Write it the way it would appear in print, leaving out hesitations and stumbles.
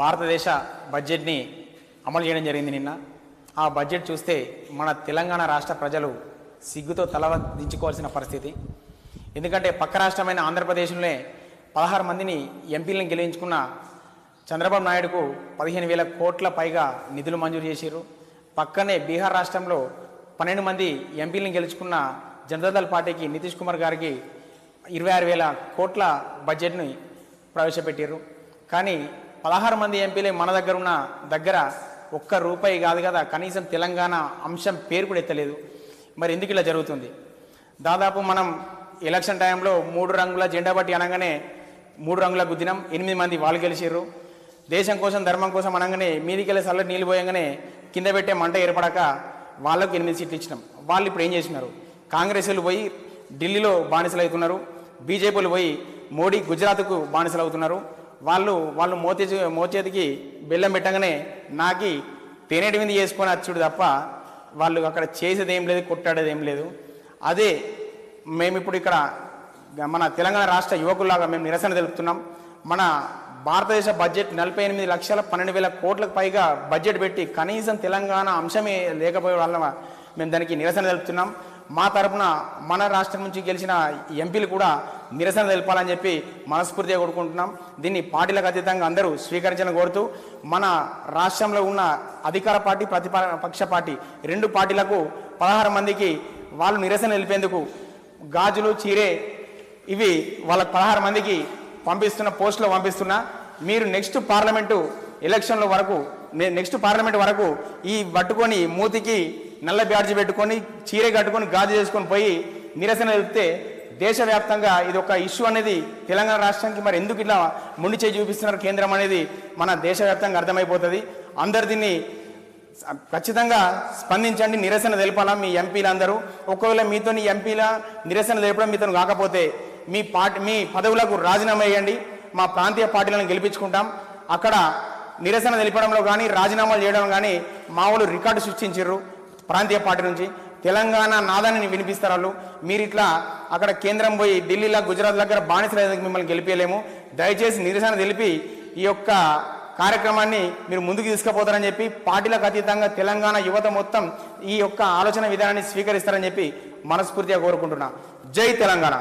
భారతదేశ బడ్జెట్ని అమలు చేయడం జరిగింది నిన్న. ఆ బడ్జెట్ చూస్తే మన తెలంగాణ రాష్ట్ర ప్రజలు సిగ్గుతో తల దించుకోవాల్సిన పరిస్థితి. ఎందుకంటే పక్క రాష్ట్రమైన ఆంధ్రప్రదేశ్లోనే 16 మందిని ఎంపీలను గెలిపించుకున్న చంద్రబాబు నాయుడుకు 15,000 కోట్ల పైగా నిధులు మంజూరు చేశారు. పక్కనే బీహార్ రాష్ట్రంలో 12 మంది ఎంపీలను గెలుచుకున్న జనతాదళ్ పార్టీకి నితీష్ కుమార్ గారికి 26,000 కోట్ల బడ్జెట్ని ప్రవేశపెట్టారు. కానీ 16 మంది ఎంపీలే మన దగ్గర ఒక్క రూపాయి కాదు కదా, కనీసం తెలంగాణ అంశం పేరు కూడా ఎత్తలేదు. మరి ఎందుకు ఇలా జరుగుతుంది? దాదాపు మనం ఎలక్షన్ టైంలో 3 రంగుల జెండా బట్టి అనగానే 3 రంగుల గుద్దినం, 8 మంది వాళ్ళు గెలిచారు. దేశం కోసం ధర్మం కోసం అనగానే మీదికెళ్ళి చల్ల నీళ్ళు పోయంగానే కింద పెట్టే మంట ఏర్పడక వాళ్ళకు 8 సీట్లు ఇచ్చినాం. వాళ్ళు ఇప్పుడు ఏం చేసినారు? కాంగ్రెస్లు పోయి ఢిల్లీలో బానిసలు అవుతున్నారు, బీజేపీలు పోయి మోడీ గుజరాత్కు బానిసలు అవుతున్నారు. వాళ్ళు మోచేతికి బెల్లం పెట్టగానే నాకి తేనెటి వింది చేసుకొని వచ్చుడు తప్ప వాళ్ళు అక్కడ చేసేది ఏం లేదు, కొట్టాడేది ఏం లేదు. అదే మేము ఇప్పుడు ఇక్కడ మన తెలంగాణ రాష్ట్ర యువకుల్లాగా మేము నిరసన తెలుపుతున్నాం. మన భారతదేశ బడ్జెట్ 48,12,000 కోట్లకు పైగా బడ్జెట్ పెట్టి కనీసం తెలంగాణ అంశమే లేకపోయే వల్ల మేము దానికి నిరసన తెలుపుతున్నాం. మా తరపున మన రాష్ట్రం నుంచి గెలిచిన ఎంపీలు కూడా నిరసన తెలపాలని చెప్పి మనస్ఫూర్తిగా కోరుకుంటున్నాం. దీన్ని పార్టీలకు అతీతంగా అందరూ స్వీకరించాలని కోరుతూ మన రాష్ట్రంలో ఉన్న అధికార పార్టీ, ప్రతిపక్ష పార్టీ 2 పార్టీలకు 16 మందికి వాళ్ళు నిరసన తెలిపేందుకు గాజులు, చీరే ఇవి వాళ్ళ 16 మందికి పోస్టులో పంపిస్తున్నా. మీరు నెక్స్ట్ పార్లమెంటు వరకు ఈ పట్టుకొని మూతికి నల్ల బ్యాడ్జి పెట్టుకొని చీర కట్టుకొని గాజు చేసుకొని పోయి నిరసన తెలిపితే దేశవ్యాప్తంగా ఇది ఒక ఇష్యూ అనేది తెలంగాణ రాష్ట్రానికి మరి ఎందుకు ఇట్లా మొండి చేయి చూపిస్తున్నారు కేంద్రం అనేది మన దేశవ్యాప్తంగా అర్థమైపోతుంది. అందరు దీన్ని ఖచ్చితంగా స్పందించండి, నిరసన తెలపాలా మీ ఎంపీలందరూ. ఒకవేళ మీతో ఎంపీల నిరసన తెలపడం మీతో కాకపోతే మీ పదవులకు రాజీనామా చేయండి, మా ప్రాంతీయ పార్టీలను గెలిపించుకుంటాం. అక్కడ నిరసన తెలిపడంలో కానీ రాజీనామాలు చేయడం కానీ మా వాళ్ళు రికార్డు సృష్టించారు. ప్రాంతీయ పార్టీ నుంచి తెలంగాణ నాదాన్ని వినిపిస్తారు వాళ్ళు. మీరు ఇట్లా అక్కడ కేంద్రం పోయి ఢిల్లీలో, గుజరాత్ దగ్గర బానిసలు మిమ్మల్ని గెలిపేయలేము. దయచేసి నిరసన తెలిపి ఈ యొక్క కార్యక్రమాన్ని మీరు ముందుకు తీసుకుపోతారని చెప్పి పార్టీలకు అతీతంగా తెలంగాణ యువత మొత్తం ఈ యొక్క ఆలోచన విధానాన్ని స్వీకరిస్తారని చెప్పి మనస్ఫూర్తిగా కోరుకుంటున్నా. జై తెలంగాణ.